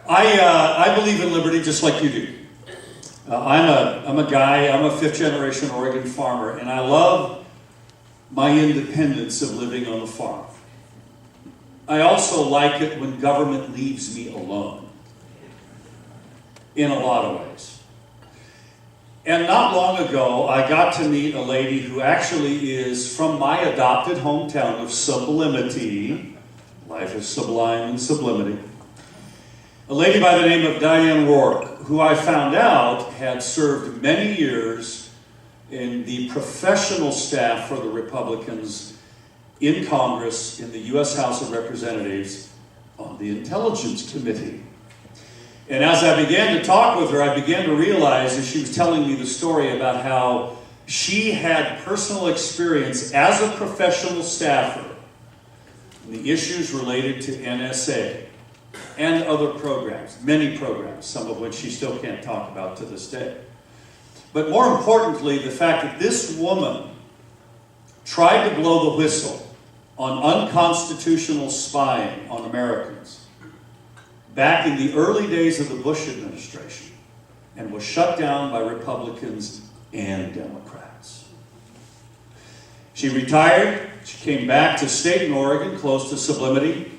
I believe in liberty just like you do. I'm a fifth generation Oregon farmer, and I love my independence of living on the farm. I also like it when government leaves me alone, in a lot of ways. And not long ago, I got to meet a lady who actually is from my adopted hometown of Sublimity. Life is sublime in sublimity. A lady by the name of Diane Rourke, who I found out had served many years in the professional staff for the Republicans in Congress, in the U.S. House of Representatives, on the Intelligence Committee. And as I began to talk with her, I began to realize, as she was telling me the story about how she had personal experience as a professional staffer in the issues related to NSA and other programs, many programs, some of which she still can't talk about to this day. But more importantly, the fact that this woman tried to blow the whistle on unconstitutional spying on Americans back in the early days of the Bush administration and was shut down by Republicans and Democrats. She retired. She came back to state in Oregon, close to Sublimity,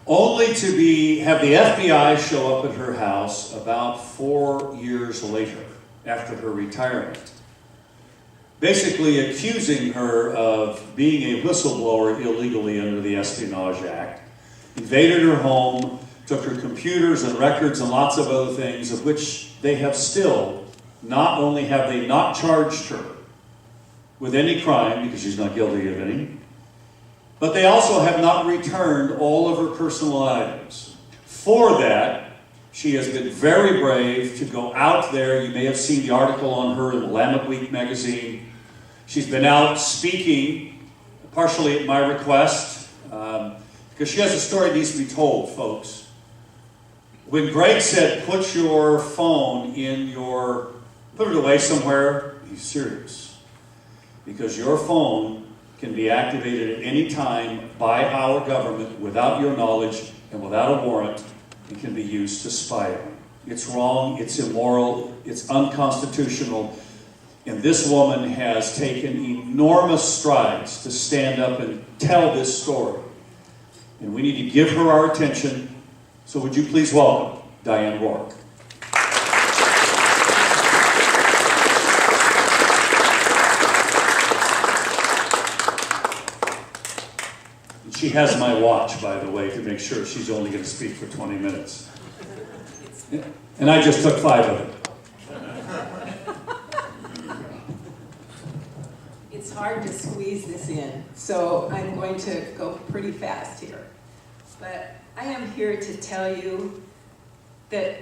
only to have the FBI show up at her house about 4 years later, after her retirement, basically accusing her of being a whistleblower illegally under the Espionage Act, invaded her home, took her computers and records and lots of other things, of which they have still, not only have they not charged her with any crime, because she's not guilty of any, but they also have not returned all of her personal items. For that, she has been very brave to go out there. You may have seen the article on her in the Willamette Week magazine. She's been out speaking, partially at my request, because she has a story that needs to be told, folks. When Greg said, put your phone put it away somewhere, he's serious. Because your phone can be activated at any time by our government without your knowledge and without a warrant. It can be used to spy on. It's wrong, it's immoral, it's unconstitutional. And this woman has taken enormous strides to stand up and tell this story. And we need to give her our attention. So would you please welcome Diane Rourke. She has my watch, by the way, to make sure she's only going to speak for 20 minutes. And I just took 5 of it. It's hard to squeeze this in, so I'm going to go pretty fast here. But I am here to tell you that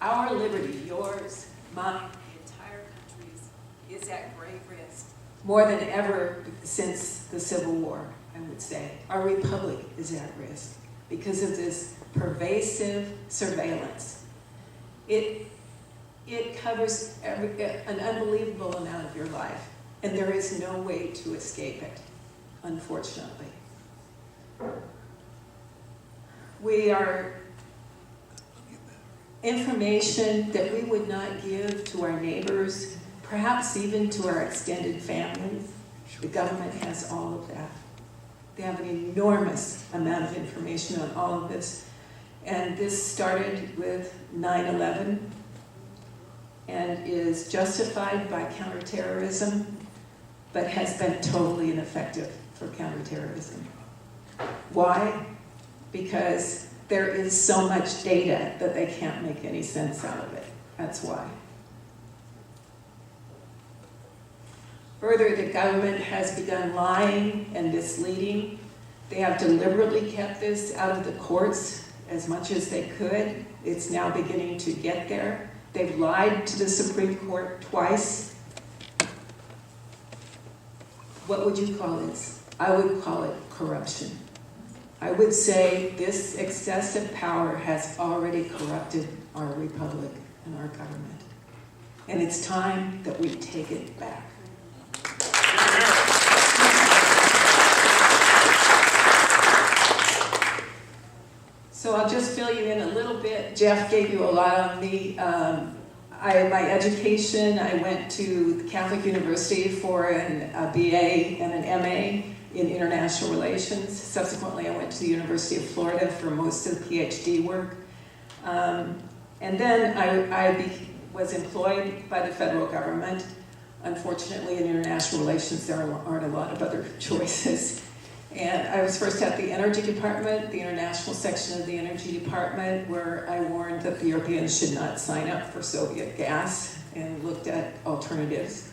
our liberty, yours, mine, the entire country's, is at great risk. More than ever since the Civil War, I would say. Our republic is at risk because of this pervasive surveillance. It covers an unbelievable amount of your life, and there is no way to escape it, unfortunately. We are information that we would not give to our neighbors, perhaps even to our extended families. The government has all of that. They have an enormous amount of information on all of this. And this started with 9/11 and is justified by counterterrorism, but has been totally ineffective for counterterrorism. Why? Because there is so much data that they can't make any sense out of it. That's why. Further, the government has begun lying and misleading. They have deliberately kept this out of the courts as much as they could. It's now beginning to get there. They've lied to the Supreme Court twice. What would you call this? I would call it corruption. I would say this excessive power has already corrupted our republic and our government. And it's time that we take it back. So I'll just fill you in a little bit. Jeff gave you a lot on me. My education, I went to the Catholic University for a BA and an MA in international relations. Subsequently, I went to the University of Florida for most of the PhD work. And then I was employed by the federal government. Unfortunately, in international relations, there aren't a lot of other choices. And I was first at the Energy Department, the international section of the Energy Department, where I warned that the Europeans should not sign up for Soviet gas and looked at alternatives.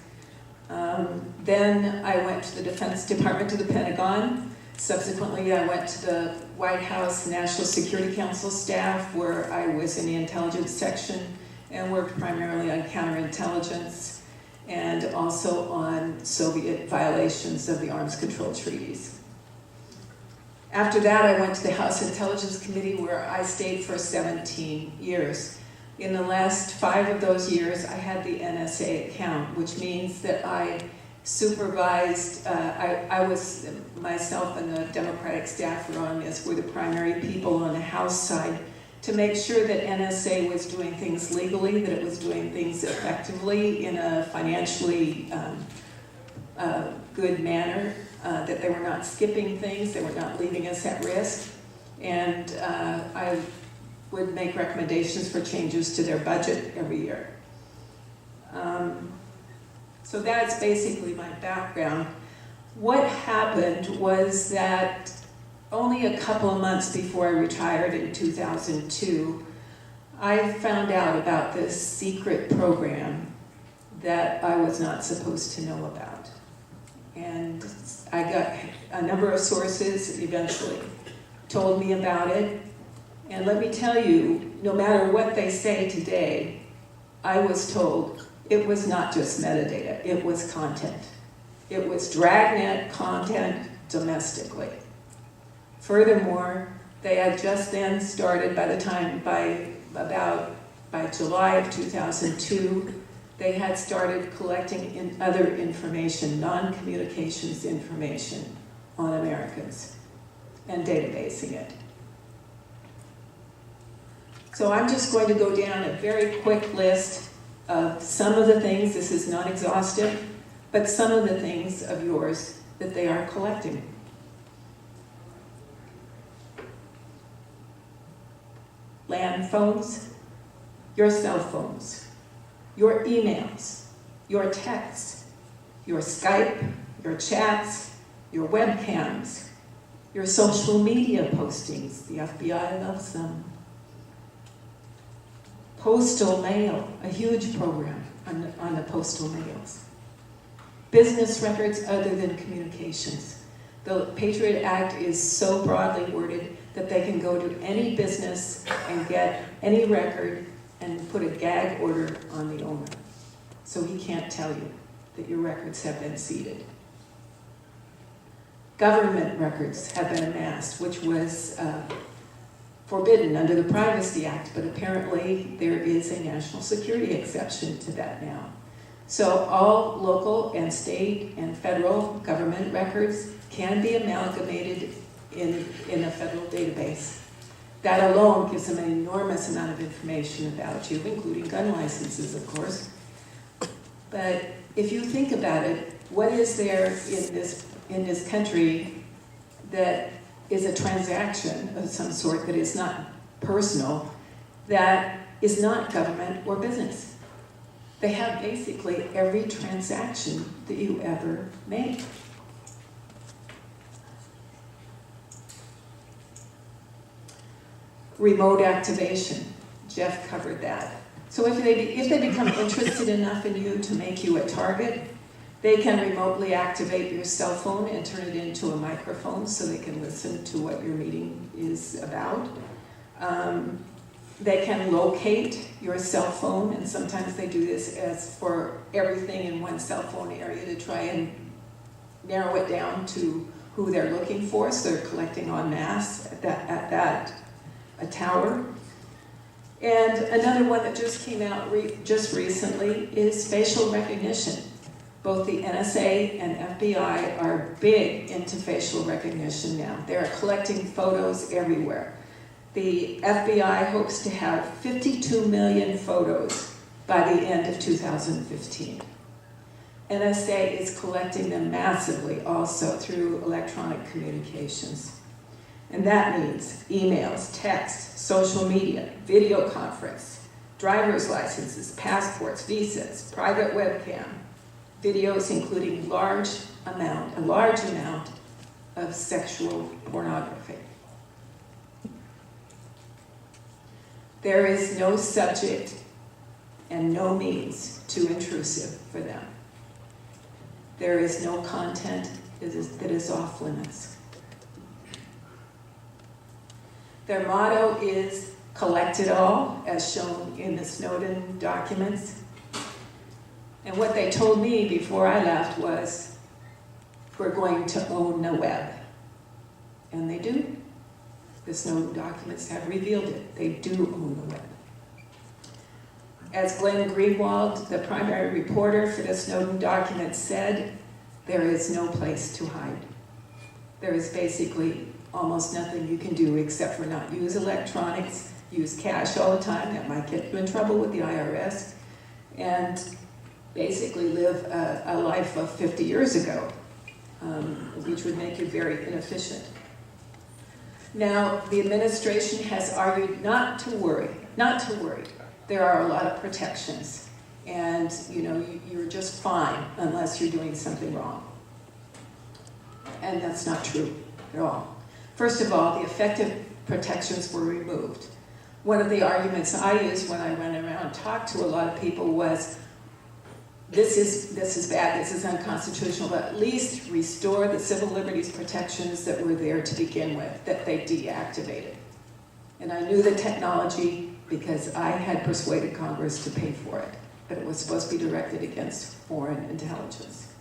Then I went to the Defense Department, to the Pentagon. Subsequently, I went to the White House National Security Council staff, where I was in the intelligence section and worked primarily on counterintelligence and also on Soviet violations of the arms control treaties. After that, I went to the House Intelligence Committee, where I stayed for 17 years. In the last 5 of those years, I had the NSA account, which means that I supervised, I was, myself and the Democratic staffer on this were the primary people on the House side to make sure that NSA was doing things legally, that it was doing things effectively in a financially good manner, that they were not skipping things, they were not leaving us at risk, and I would make recommendations for changes to their budget every year. So that's basically my background. What happened was that only a couple of months before I retired in 2002, I found out about this secret program that I was not supposed to know about. And I got a number of sources eventually told me about it. And let me tell you, no matter what they say today, I was told it was not just metadata, it was content. It was dragnet content domestically. Furthermore, they had just then started, by July of 2002, they had started collecting other information, non-communications information on Americans and databasing it. So I'm just going to go down a very quick list of some of the things, this is not exhaustive, but some of the things of yours that they are collecting. Land phones, your cell phones, your emails, your texts, your Skype, your chats, your webcams, your social media postings, the FBI loves them. Postal mail, a huge program on the postal mails. Business records other than communications. The Patriot Act is so broadly worded that they can go to any business and get any record and put a gag order on the owner. So he can't tell you that your records have been seeded. Government records have been amassed, which was forbidden under the Privacy Act, but apparently there is a national security exception to that now. So all local and state and federal government records can be amalgamated in a federal database. That alone gives them an enormous amount of information about you, including gun licenses, of course. But if you think about it, what is there in this country that is a transaction of some sort that is not personal, that is not government or business? They have basically every transaction that you ever make. Remote activation, Jeff covered that. So if they become interested enough in you to make you a target, they can remotely activate your cell phone and turn it into a microphone so they can listen to what your meeting is about. They can locate your cell phone, and sometimes they do this as for everything in one cell phone area to try and narrow it down to who they're looking for, so they're collecting en masse at a tower. And another one that just came out just recently is facial recognition. Both the NSA and FBI are big into facial recognition now. They're collecting photos everywhere. the FBI hopes to have 52 million photos by the end of 2015. NSA is collecting them massively also through electronic communications. And that means emails, text, social media, video conference, driver's licenses, passports, visas, private webcam, videos including a large amount of sexual pornography. There is no subject and no means too intrusive for them. There is no content that is off limits. Their motto is collect it all, as shown in the Snowden documents. And what they told me before I left was, we're going to own the web. And they do. The Snowden documents have revealed it. They do own the web. As Glenn Greenwald, the primary reporter for the Snowden documents, said, there is no place to hide. There is basically almost nothing you can do except for not use electronics, use cash all the time, that might get you in trouble with the IRS, and basically live a life of 50 years ago, which would make you very inefficient. Now, the administration has argued not to worry. There are a lot of protections, and you're just fine unless you're doing something wrong. And that's not true at all. First of all, the effective protections were removed. One of the arguments I used when I went around and talked to a lot of people was, this is bad, this is unconstitutional, but at least restore the civil liberties protections that were there to begin with, that they deactivated. And I knew the technology because I had persuaded Congress to pay for it, but it was supposed to be directed against foreign intelligence.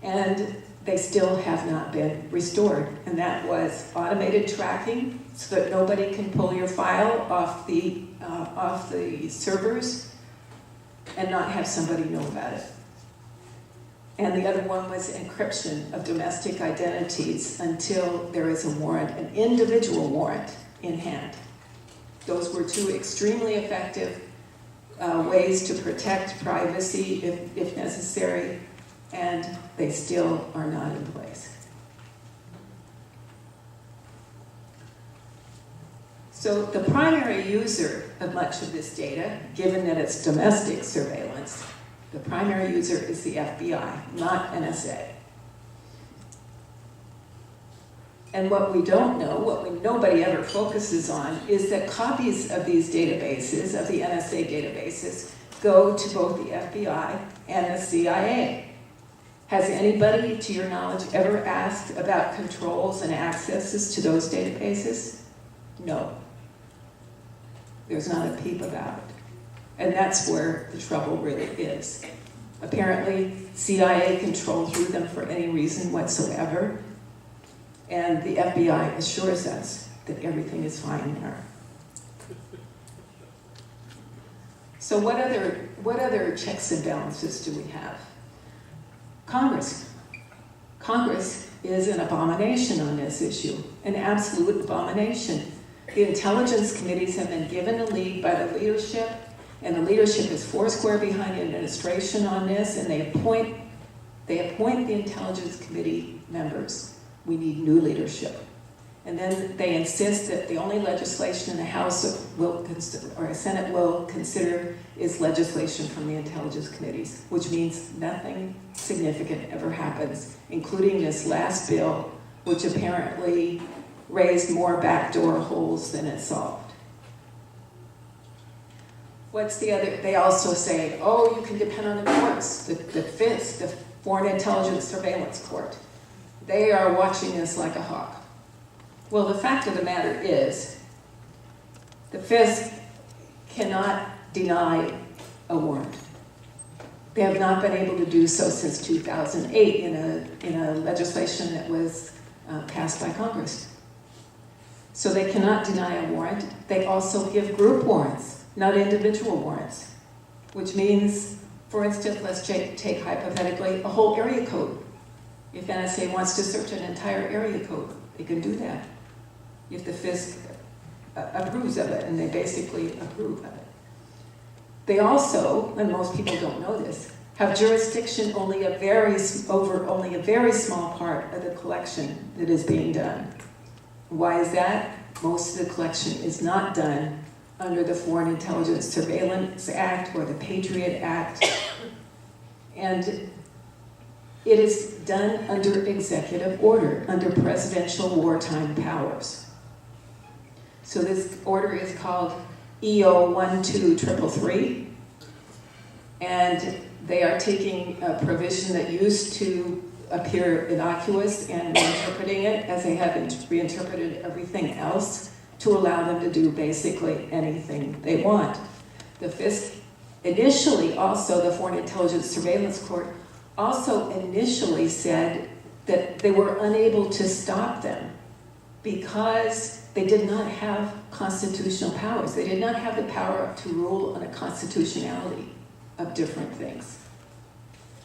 And they still have not been restored, and that was automated tracking so that nobody can pull your file off the servers and not have somebody know about it. And the other one was encryption of domestic identities until there is a warrant, an individual warrant in hand. Those were two extremely effective ways to protect privacy if necessary, and they still are not in place. So the primary user of much of this data, given that it's domestic surveillance, the primary user is the FBI, not NSA. And what we don't know, nobody ever focuses on, is that copies of these databases, of the NSA databases, go to both the FBI and the CIA. Has anybody, to your knowledge, ever asked about controls and accesses to those databases? No. There's not a peep about it. And that's where the trouble really is. Apparently, CIA control through them for any reason whatsoever, and the FBI assures us that everything is fine there. So what other checks and balances do we have? Congress. Congress is an abomination on this issue, an absolute abomination. The intelligence committees have been given the lead by the leadership, and the leadership is foursquare behind the administration on this, and they appoint the intelligence committee members. We need new leadership. And then they insist that the only legislation in the House will consider, or Senate will consider, is legislation from the intelligence committees, which means nothing significant ever happens, including this last bill, which apparently raised more backdoor holes than it solved. What's the other? They also say, oh, you can depend on the courts, the FIS, the Foreign Intelligence Surveillance Court. They are watching this like a hawk. Well, the fact of the matter is, the FIS cannot deny a warrant. They have not been able to do so since 2008 in a legislation that was passed by Congress. So they cannot deny a warrant. They also give group warrants, not individual warrants, which means, for instance, let's take hypothetically a whole area code. If NSA wants to search an entire area code, they can do that. If the FIS approves of it, and they basically approve of it. They also, and most people don't know this, have jurisdiction over only a very small part of the collection that is being done. Why is that? Most of the collection is not done under the Foreign Intelligence Surveillance Act or the Patriot Act, and it is done under executive order, under presidential wartime powers. So this order is called EO 12333, and they are taking a provision that used to appear innocuous and reinterpreting it as they have reinterpreted everything else to allow them to do basically anything they want. The FISC initially also, the Foreign Intelligence Surveillance Court, also initially said that they were unable to stop them because they did not have constitutional powers. They did not have the power to rule on a constitutionality of different things.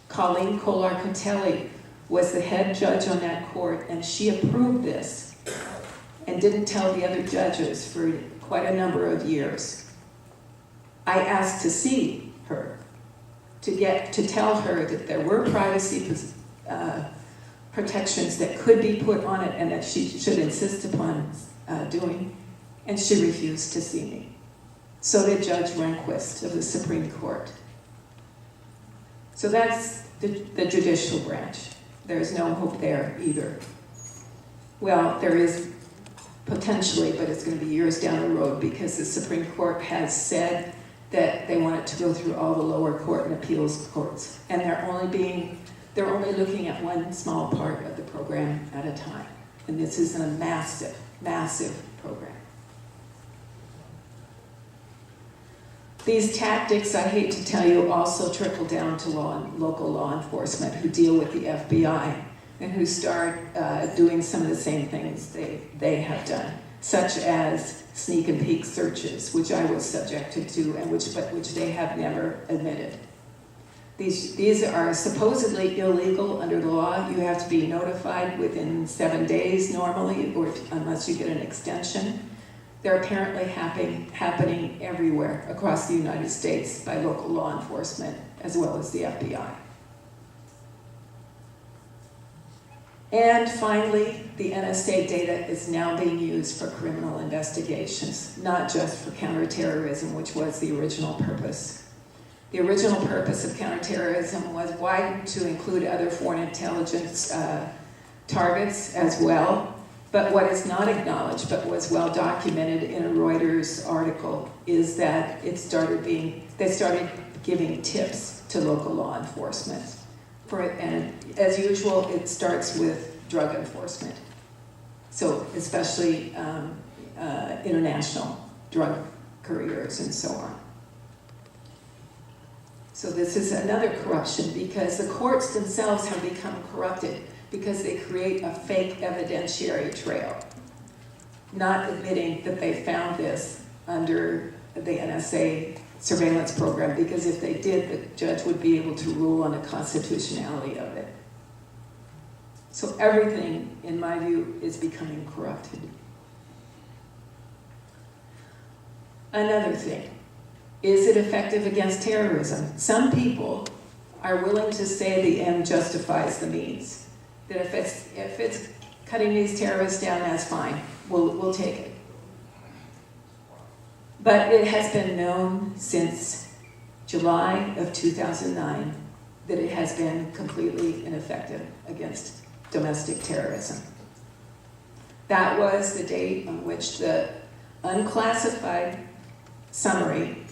Colleen Kolar-Kotelly was the head judge on that court, and she approved this and didn't tell the other judges for quite a number of years. I asked to see her, to tell her that there were privacy protections that could be put on it and that she should insist upon doing, and she refused to see me. So did Judge Rehnquist of the Supreme Court. So that's the judicial branch. There's no hope there either. Well, there is potentially, but it's going to be years down the road because the Supreme Court has said that they want it to go through all the lower court and appeals courts. And they're only looking at one small part of the program at a time. And this is a massive, massive program. These tactics, I hate to tell you, also trickle down to local law enforcement who deal with the FBI and who start doing some of the same things they have done, such as sneak and peek searches, which I was subjected to and which they have never admitted. These are supposedly illegal under the law. You have to be notified within 7 days normally, or unless you get an extension. They're apparently happening everywhere across the United States by local law enforcement as well as the FBI. And finally, the NSA data is now being used for criminal investigations, not just for counterterrorism, which was the original purpose. The original purpose of counterterrorism was widened to include other foreign intelligence targets as well. But what is not acknowledged, but was well documented in a Reuters article, is that they started giving tips to local law enforcement. And as usual, it starts with drug enforcement. So especially international drug couriers and so on. So this is another corruption because the courts themselves have become corrupted because they create a fake evidentiary trail, not admitting that they found this under the NSA surveillance program, because if they did, the judge would be able to rule on the constitutionality of it. So everything, in my view, is becoming corrupted. Another thing, is it effective against terrorism? Some people are willing to say the end justifies the means. That if it's cutting these terrorists down, that's fine. We'll take it. But it has been known since July of 2009 that it has been completely ineffective against domestic terrorism. That was the date on which the unclassified summary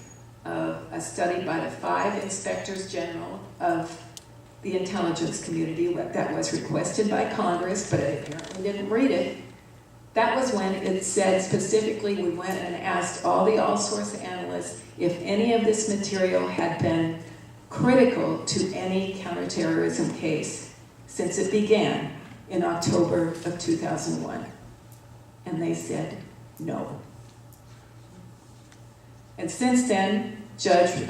of a study by the 5 inspectors general of the intelligence community that was requested by Congress, but I apparently didn't read it. That was when it said specifically, we went and asked all the all-source analysts if any of this material had been critical to any counterterrorism case since it began in October of 2001. And they said no. And since then, Judge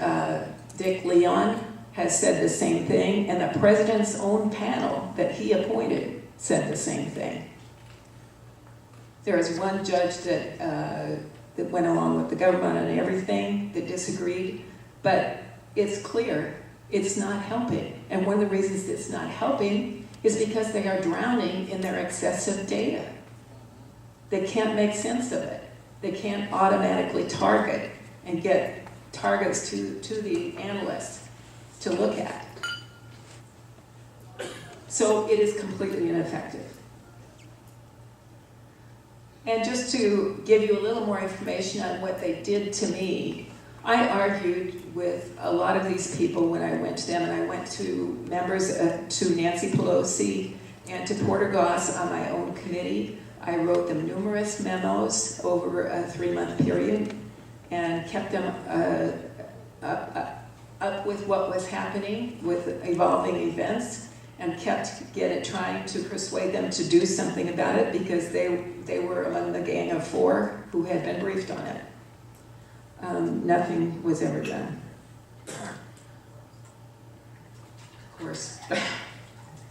Dick Leon has said the same thing, and the president's own panel that he appointed said the same thing. There is one judge that that went along with the government and everything, that disagreed, but it's clear it's not helping. And one of the reasons it's not helping is because they are drowning in their excessive data. They can't make sense of it. They can't automatically target and get targets to the analysts to look at. So it is completely ineffective. And just to give you a little more information on what they did to me, I argued with a lot of these people when I went to them, and I went to members to Nancy Pelosi and to Porter Goss on my own committee. I wrote them numerous memos over a 3-month period and kept them up with what was happening with evolving events, and kept trying to persuade them to do something about it, because they were among the gang of 4 who had been briefed on it. Nothing was ever done. Of course,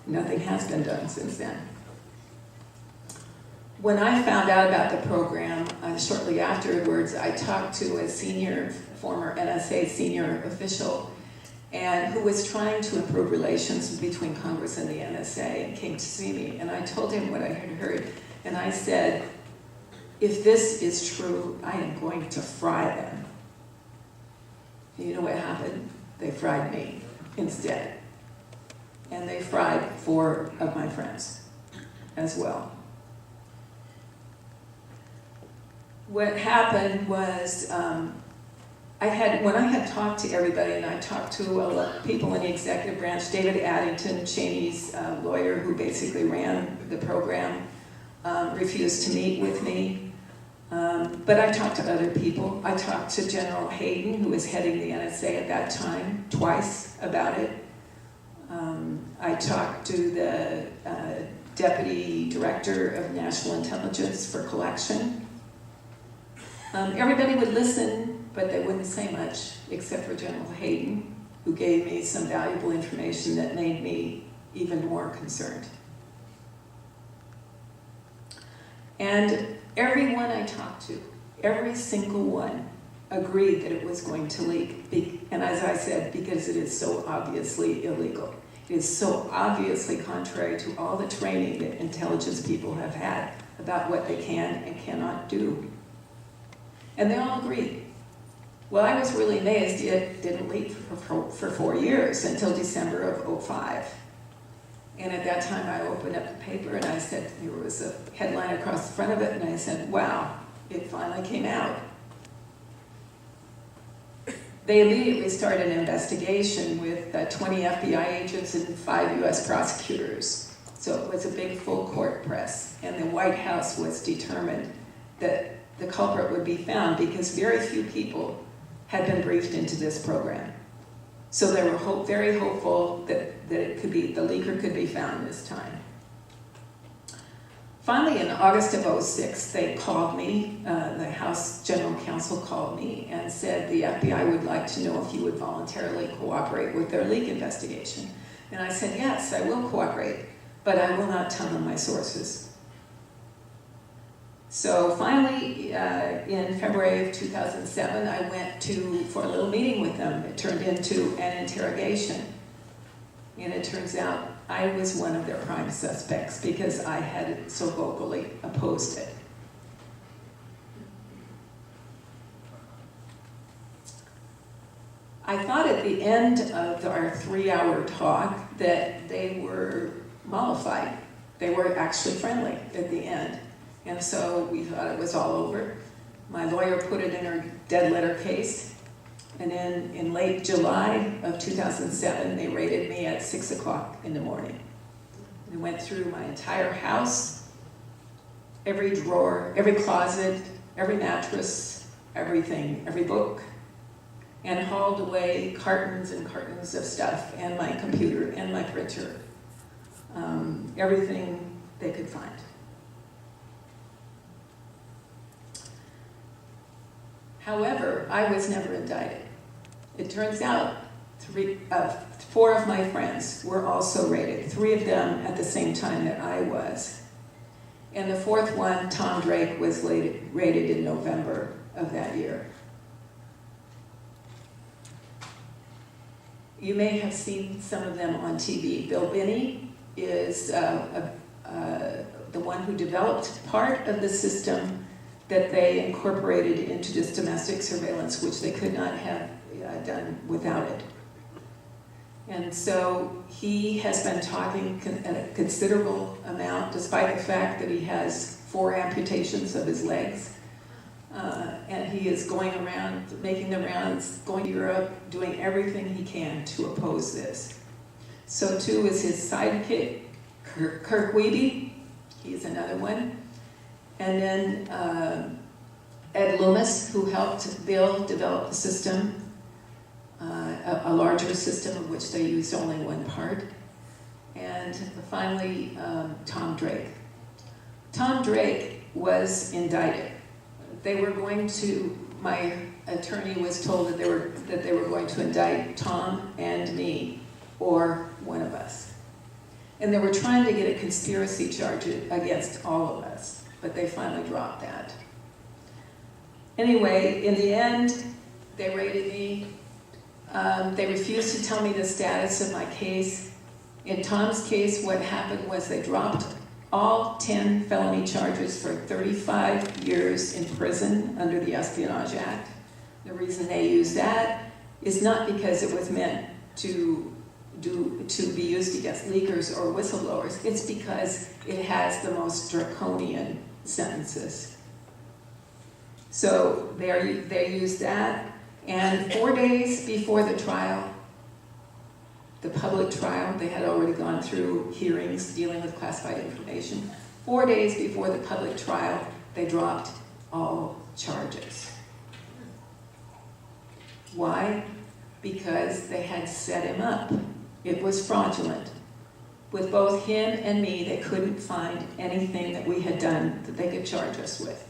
nothing has been done since then. When I found out about the program, shortly afterwards, I talked to a former NSA senior official, and who was trying to improve relations between Congress and the NSA, and came to see me. And I told him what I had heard, and I said, if this is true, I am going to fry them. And you know what happened? They fried me instead. And they fried 4 of my friends as well. What happened was, when I had talked to everybody, and I talked to a lot of people in the executive branch, David Addington, Cheney's lawyer who basically ran the program, refused to meet with me. But I talked to other people. I talked to General Hayden, who was heading the NSA at that time, twice about it. I talked to the Deputy Director of National Intelligence for Collection. Everybody would listen, but they wouldn't say much, except for General Hayden, who gave me some valuable information that made me even more concerned. And everyone I talked to, every single one, agreed that it was going to leak. And as I said, because it is so obviously illegal. It is so obviously contrary to all the training that intelligence people have had about what they can and cannot do. And they all agreed. Well, I was really amazed it didn't leak for 4 years, until December of 2005. And at that time, I opened up the paper and I said, there was a headline across the front of it, and I said, wow, it finally came out. They immediately started an investigation with 20 FBI agents and 5 US prosecutors. So it was a big full court press, and the White House was determined that the culprit would be found, because very few people had been briefed into this program. So they were very hopeful that it could be, the leaker could be found this time. Finally, in August of 2006, they called me, the House General Counsel called me and said the FBI would like to know if you would voluntarily cooperate with their leak investigation. And I said, yes, I will cooperate, but I will not tell them my sources. So finally, in February of 2007, I went for a little meeting with them. It turned into an interrogation. And it turns out I was one of their prime suspects, because I had so vocally opposed it. I thought at the end of our 3-hour talk that they were mollified. They were actually friendly at the end. And so we thought it was all over. My lawyer put it in her dead letter case. And then in late July of 2007, they raided me at 6 o'clock in the morning. They went through my entire house, every drawer, every closet, every mattress, everything, every book, and hauled away cartons and cartons of stuff, and my computer and my printer, everything they could find. However, I was never indicted. It turns out 4 of my friends were also raided, 3 of them at the same time that I was. And the fourth one, Tom Drake, was raided in November of that year. You may have seen some of them on TV. Bill Binney is the one who developed part of the system that they incorporated into this domestic surveillance, which they could not have done without it. And so he has been talking a considerable amount, despite the fact that he has 4 amputations of his legs. And he is going around, making the rounds, going to Europe, doing everything he can to oppose this. So too is his sidekick, Kirk Wiebe. He's another one. And then Ed Loomis, who helped develop the system, a larger system of which they used only one part. And finally, Tom Drake. Tom Drake was indicted. They were going to, my attorney was told that they were going to indict Tom and me, or one of us. And they were trying to get a conspiracy charge against all of us, but they finally dropped that. Anyway, in the end, they raided me. They refused to tell me the status of my case. In Tom's case, what happened was they dropped all 10 felony charges for 35 years in prison under the Espionage Act. The reason they used that is not because it was meant to be used against leakers or whistleblowers. It's because it has the most draconian sentences. So they used that, and 4 days before the trial, the public trial, they had already gone through hearings dealing with classified information. 4 days before the public trial, they dropped all charges. Why? Because they had set him up. It was fraudulent. With both him and me, they couldn't find anything that we had done that they could charge us with.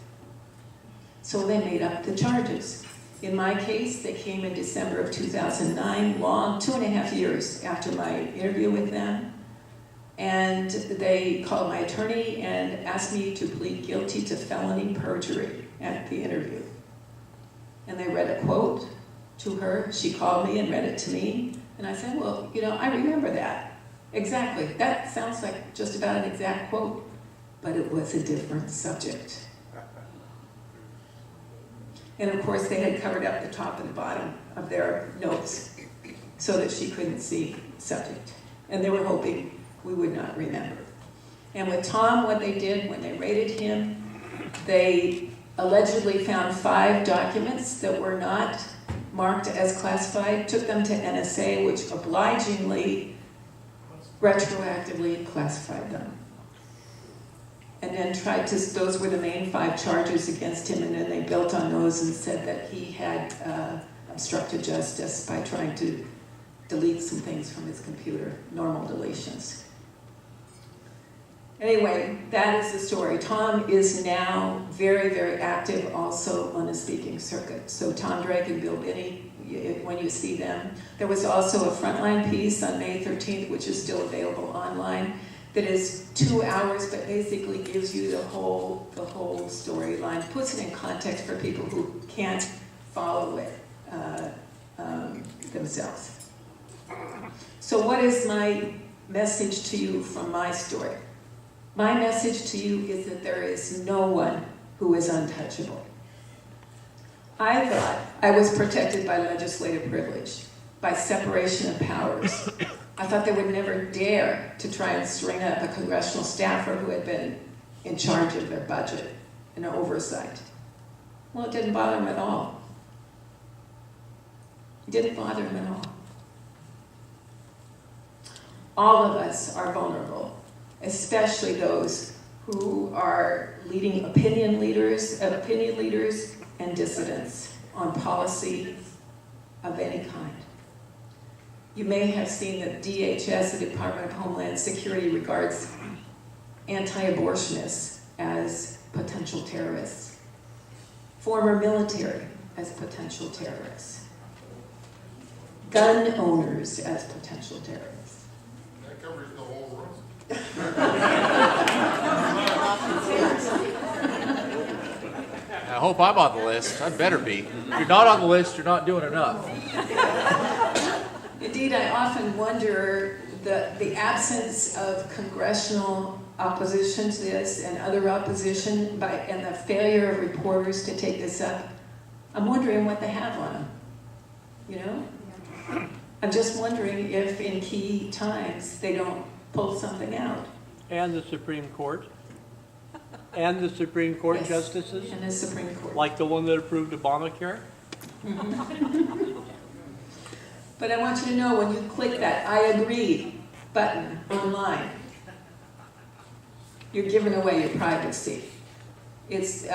So they made up the charges. In my case, they came in December of 2009, long, 2.5 years after my interview with them. And they called my attorney and asked me to plead guilty to felony perjury at the interview. And they read a quote to her. She called me and read it to me. And I said, well, I remember that. Exactly. That sounds like just about an exact quote, but it was a different subject. And of course, they had covered up the top and the bottom of their notes so that she couldn't see the subject. And they were hoping we would not remember. And with Tom, what they did when they raided him, they allegedly found 5 documents that were not marked as classified, took them to NSA, which obligingly, retroactively classified them. And then those were the main 5 charges against him, and then they built on those and said that he had obstructed justice by trying to delete some things from his computer, normal deletions. Anyway, that is the story. Tom is now very, very active also on the speaking circuit. So Tom Drake and Bill Binney, when you see them. There was also a Frontline piece on May 13th, which is still available online, that is 2 hours, but basically gives you the whole storyline, puts it in context for people who can't follow it themselves. So what is my message to you from my story? My message to you is that there is no one who is untouchable. I thought I was protected by legislative privilege, by separation of powers. I thought they would never dare to try and string up a congressional staffer who had been in charge of their budget and oversight. Well, it didn't bother them at all. It didn't bother them at all. All of us are vulnerable, especially those who are leading opinion leaders and dissidents on policy of any kind. You may have seen that DHS, the Department of Homeland Security, regards anti-abortionists as potential terrorists, former military as potential terrorists, gun owners as potential terrorists. That covers the whole room. hope I'm on the list. I better be. If you're not on the list, you're not doing enough. Indeed, I often wonder the absence of congressional opposition to this and other opposition and the failure of reporters to take this up. I'm wondering what they have on them, you know? I'm just wondering if in key times they don't pull something out. And the Supreme Court. And the Supreme Court Yes, justices, and the Supreme Court. like the one that approved Obamacare. But I want you to know when you click that I agree button online, you're giving away your privacy. It's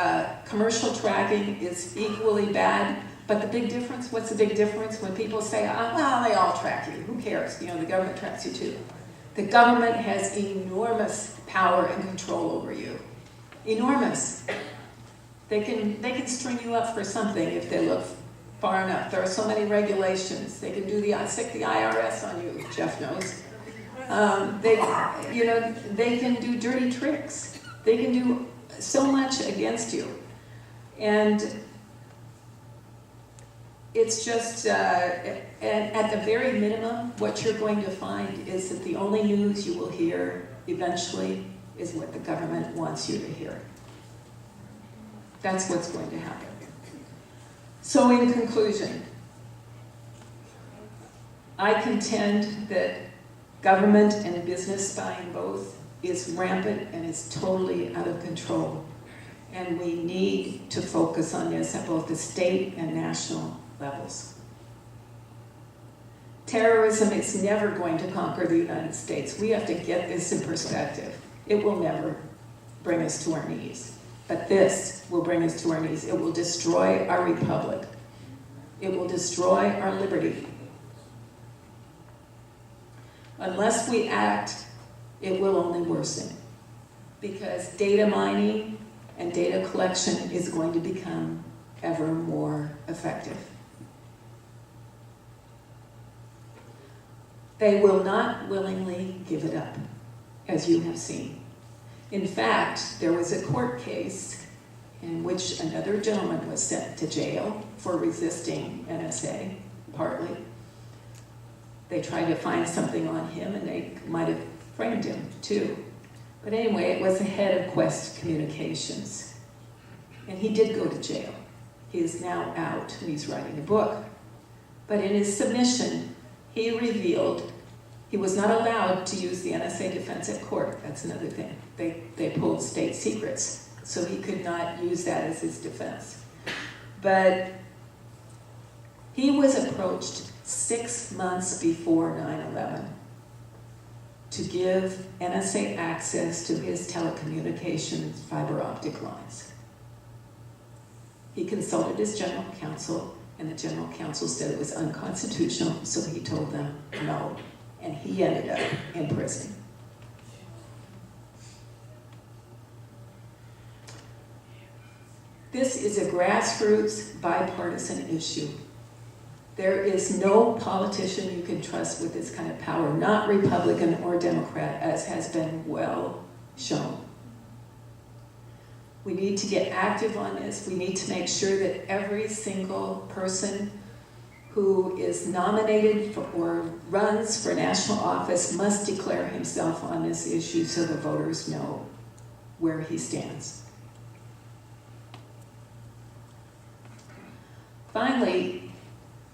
commercial tracking is equally bad, but the big difference, what's the big difference when people say, oh, well, they all track you, who cares? You know, the government tracks you too. The government has enormous power and control over you. Enormous. They can string you up for something if they look far enough. There are so many regulations. They can stick the IRS on you, Jeff knows. They can do dirty tricks. They can do so much against you. And it's just, and at the very minimum, what you're going to find is that the only news you will hear eventually is what the government wants you to hear. That's what's going to happen. So in conclusion, I contend that government and business spying both is rampant and is totally out of control. And we need to focus on this at both the state and national levels. Terrorism is never going to conquer the United States. We have to get this in perspective. It will never bring us to our knees. But this will bring us to our knees. It will destroy our republic. It will destroy our liberty. Unless we act, it will only worsen. Because data mining and data collection is going to become ever more effective. They will not willingly give it up, as you have seen. In fact, there was a court case in which another gentleman was sent to jail for resisting NSA, partly. They tried to find something on him, and they might have framed him, too. But anyway, it was the head of Quest Communications. And he did go to jail. He is now out, and he's writing a book. But in his submission, he revealed he was not allowed to use the NSA defense at court. That's another thing. They pulled state secrets, so he could not use that as his defense. But he was approached 6 months before 9/11 to give NSA access to his telecommunications fiber optic lines. He consulted his general counsel, and the general counsel said it was unconstitutional, so he told them no. And he ended up in prison. This is a grassroots, bipartisan issue. There is no politician you can trust with this kind of power, not Republican or Democrat, as has been well shown. We need to get active on this. We need to make sure that every single person who is nominated for, or runs for national office must declare himself on this issue so the voters know where he stands. Finally,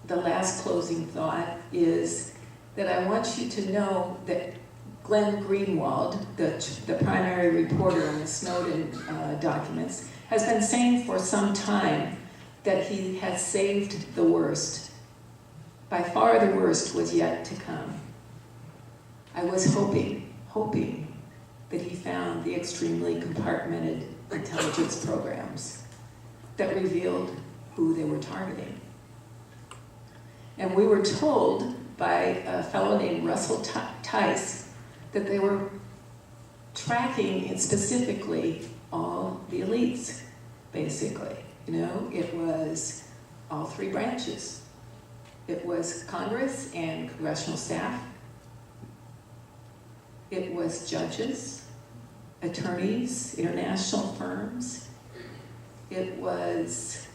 the last closing thought is that I want you to know that Glenn Greenwald, the primary reporter on the Snowden documents, has been saying for some time that he has saved the worst. By far the worst was yet to come. I was hoping that he found the extremely compartmented intelligence programs that revealed who they were targeting. And we were told by a fellow named Russell Tice that they were tracking specifically all the elites, basically. You know, it was all three branches. It was Congress and congressional staff. It was judges, attorneys, international firms. It was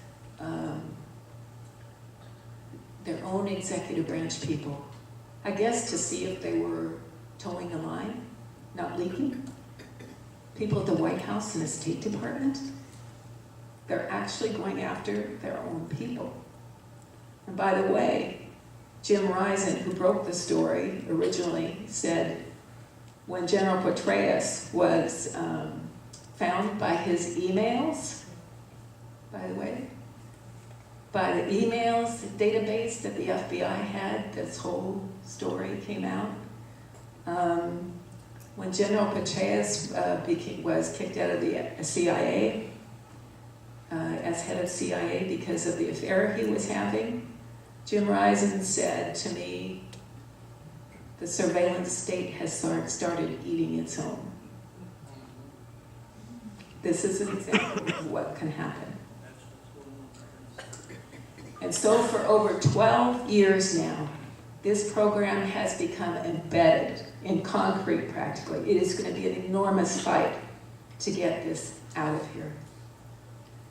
their own executive branch people. I guess to see if they were towing the line, not leaking. People at the White House and the State Department, they're actually going after their own people. And by the way, Jim Risen, who broke the story originally, said when General Petraeus was found by his emails, by the way, by the emails database that the FBI had, this whole story came out. When General Petraeus was kicked out of the CIA, as head of CIA because of the affair he was having, Jim Risen said to me, the surveillance state has started eating its own. This is an example of what can happen. And so for over 12 years now, this program has become embedded in concrete practically. It is going to be an enormous fight to get this out of here.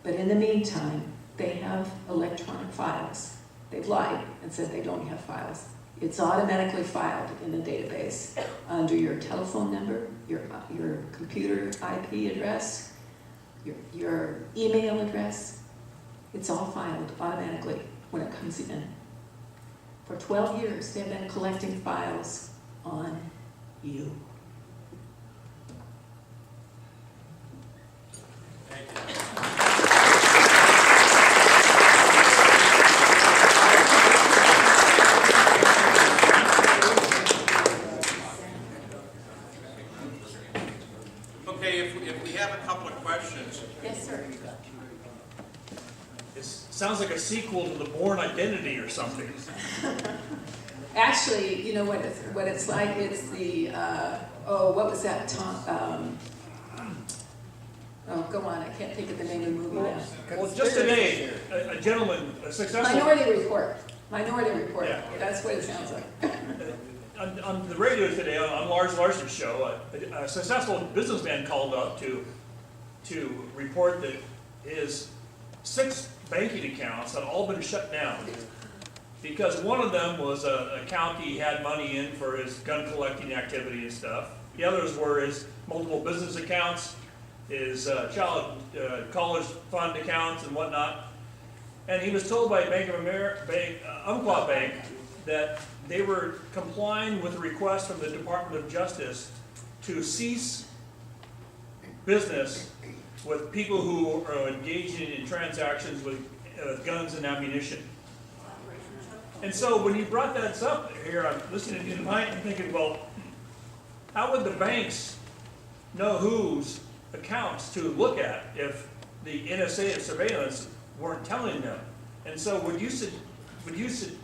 But in the meantime, they have electronic files. They've lied and said they don't have files. It's automatically filed in the database under your telephone number, your computer IP address, your email address. It's all filed automatically when it comes in. For 12 years, they've been collecting files on you. Okay, if we have a couple of questions. Yes, sir. It sounds like a sequel to The Bourne Identity or something. Actually, you know what it's like? It's the, what was that, Tom? Oh, go on, I can't think of the name of the movie now. Well, just today, a gentleman, a successful... Minority Report. Yeah. That's what it sounds like. On the radio today, on Lars Larson's show, a successful businessman called up to report that his 6 banking accounts had all been shut down because one of them was an account he had money in for his gun collecting activity and stuff. The others were his multiple business accounts, his child college fund accounts and whatnot. And he was told by Bank of America, Umpqua Bank, that they were complying with a request from the Department of Justice to cease business with people who are engaging in transactions with guns and ammunition. And so when you brought that up here, I'm listening to you tonight and thinking, well, how would the banks know whose accounts to look at if the NSA surveillance weren't telling them? And so would you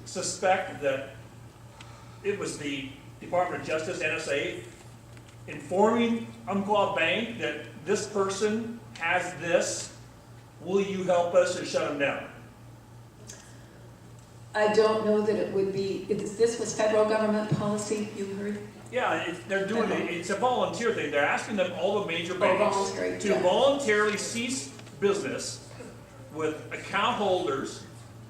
suspect that it was the Department of Justice, NSA, informing Umpqua Bank that this person has this? Will you help us or shut them down? I don't know that it would be, this was federal government policy, you heard? Yeah, they're doing it. It's a volunteer thing. They're asking them, all the major banks, voluntary, to yeah. voluntarily cease business with account holders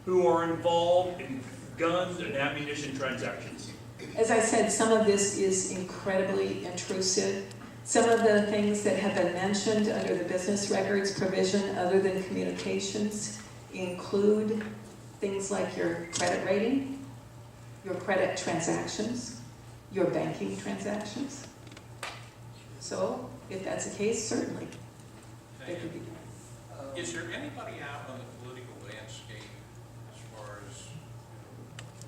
who are involved in guns and ammunition transactions. As I said, some of this is incredibly intrusive. Some of the things that have been mentioned under the business records provision, other than communications, include things like your credit rating, your credit transactions, your banking transactions. So, if that's the case, certainly, they could be. Is there anybody out on the political landscape, as far as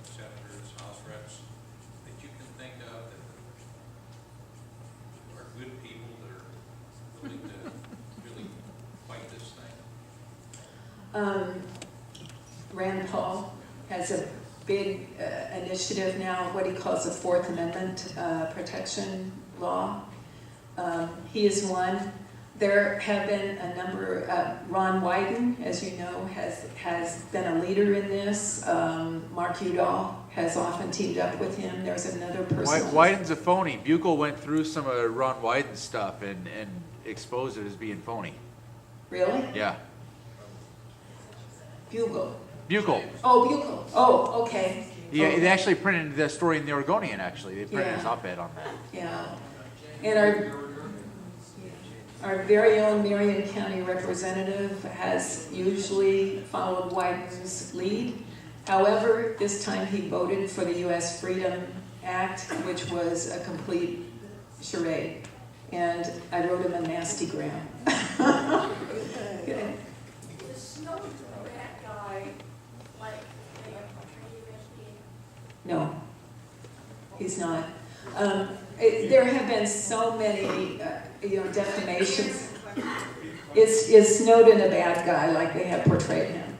senators, House reps, that you can think of that are good people that are willing to really fight this thing? Rand Paul has a big initiative now, what he calls the Fourth Amendment protection law. He is one. There have been a number, Ron Wyden, as you know, has been a leader in this. Mark Udall has often teamed up with him. There's another person. Wyden's a phony. Buchel went through some of Ron Wyden's stuff and exposed it as being phony. Really? Yeah. Bugle. Bugle. Oh, Bugle. Oh, okay. Yeah, Oh, they actually printed the story in the Oregonian, actually. They printed Yeah. his op-ed on that. yeah. And our very own Marion County representative has usually followed Wyden's lead. However, this time he voted for the U.S. Freedom Act, which was a complete charade. And I wrote him a nasty gram. Okay. Is Snowden a bad guy, like they have portrayed him as being? No, he's not. There have been so many, defamations. Is Snowden a bad guy like they have portrayed him?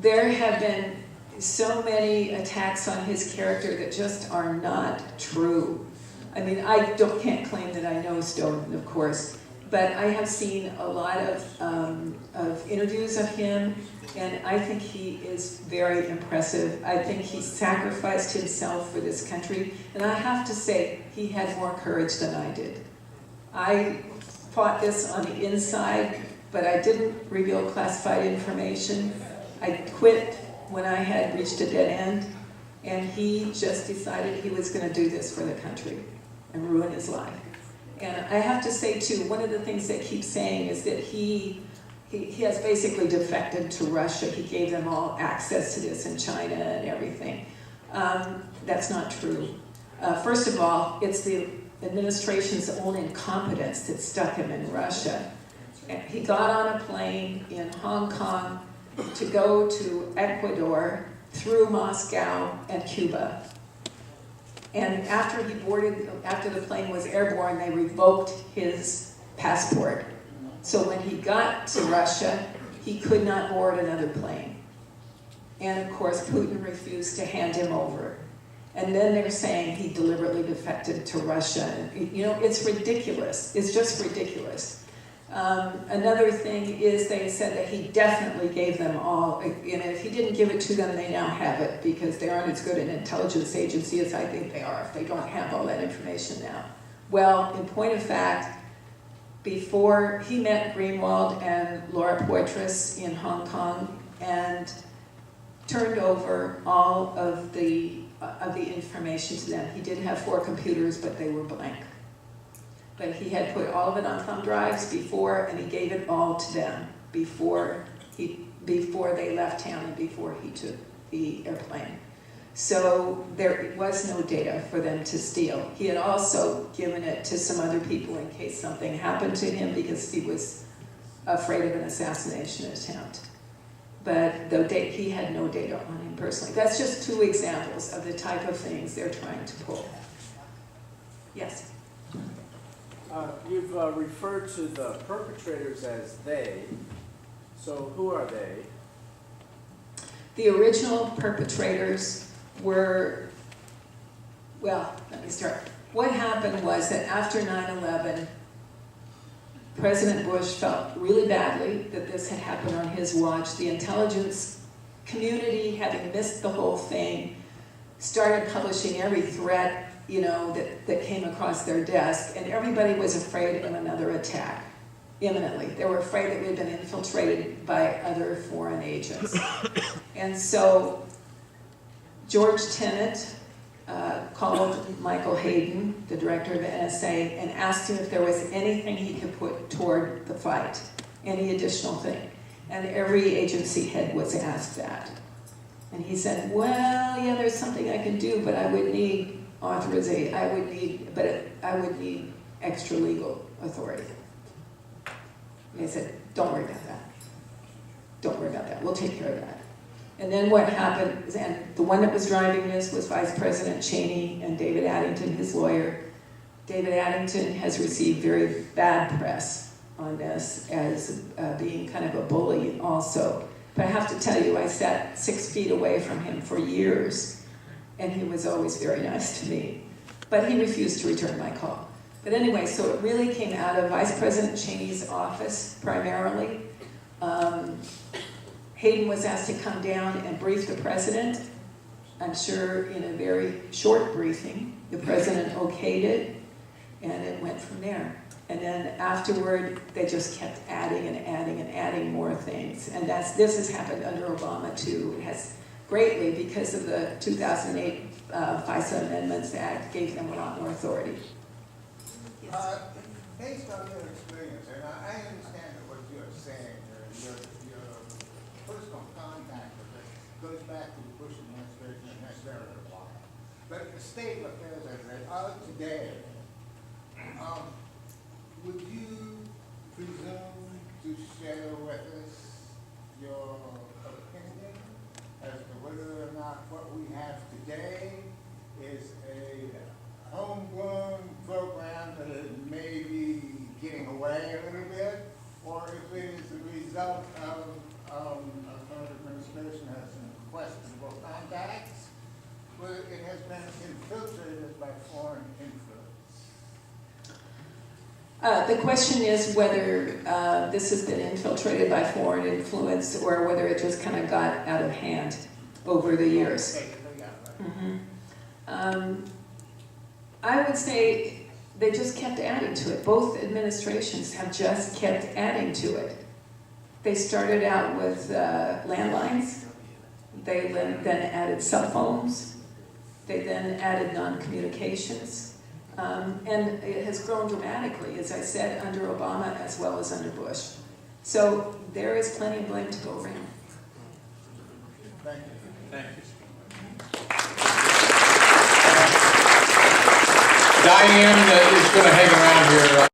There have been so many attacks on his character that just are not true. I mean, can't claim that I know Snowden, of course, but I have seen a lot of interviews of him, and I think he is very impressive. I think he sacrificed himself for this country, and I have to say, he had more courage than I did. I fought this on the inside, but I didn't reveal classified information. I quit when I had reached a dead end, and he just decided he was going to do this for the country and ruin his life. And I have to say, too, one of the things they keep saying is that he has basically defected to Russia. He gave them all access to this in China and everything. That's not true. First of all, it's the administration's own incompetence that stuck him in Russia. And he got on a plane in Hong Kong to go to Ecuador through Moscow and Cuba. And after the plane was airborne, they revoked his passport. So when he got to Russia, he could not board another plane. And of course, Putin refused to hand him over. And then they're saying he deliberately defected to Russia. It's ridiculous. It's just ridiculous. Another thing is they said that he definitely gave them all, if he didn't give it to them, they now have it because they aren't as good an intelligence agency as I think they are if they don't have all that information now. Well, in point of fact, before he met Greenwald and Laura Poitras in Hong Kong and turned over all of the information to them. He did have 4 computers, but they were blank. But he had put all of it on thumb drives before, and he gave it all to them before they left town and before he took the airplane. So there was no data for them to steal. He had also given it to some other people in case something happened to him because he was afraid of an assassination attempt. But he had no data on him personally. That's just 2 examples of the type of things they're trying to pull. Yes? You've referred to the perpetrators as they. So who are they? The original perpetrators were, well, let me start. What happened was that after 9/11, President Bush felt really badly that this had happened on his watch. The intelligence community, having missed the whole thing, started publishing every threat, that came across their desk, and everybody was afraid of another attack imminently. They were afraid that we had been infiltrated by other foreign agents. And so George Tenet called Michael Hayden, the director of NSA, and asked him if there was anything he could put toward the fight, any additional thing. And every agency head was asked that. And he said, well, yeah, there's something I can do, but I would need authorization. I would need extra legal authority. And they said, don't worry about that. Don't worry about that. We'll take care of that. And then what happened, and the one that was driving this was Vice President Cheney and David Addington, his lawyer. David Addington has received very bad press on this as being kind of a bully also. But I have to tell you, I sat 6 feet away from him for years, and he was always very nice to me. But he refused to return my call. But anyway, so it really came out of Vice President Cheney's office primarily. Hayden was asked to come down and brief the president. I'm sure in a very short briefing, the president okayed it, and it went from there. And then afterward, they just kept adding and adding and adding more things. And this has happened under Obama too. It has greatly because of the 2008 FISA Amendments Act gave them a lot more authority. Yes. Based on your experience, and I understand what you're saying, your personal contact with it goes back to the Bush administration and that's very while. But the state of affairs as they are today, would you presume to share with us your opinion as to whether or not what we have today is a homegrown program that is maybe getting away a little bit, or if it is a result of our administration has some questionable contacts, where it has been infiltrated by foreign influence? The question is whether this has been infiltrated by foreign influence or whether it just kind of got out of hand over the years. I would say they just kept adding to it. Both administrations have just kept adding to it. They started out with landlines. They then added cell phones. They then added non-communications. And it has grown dramatically, as I said, under Obama as well as under Bush. So there is plenty of blame to go around. Thank you. Thank you. Diane is going to hang around here.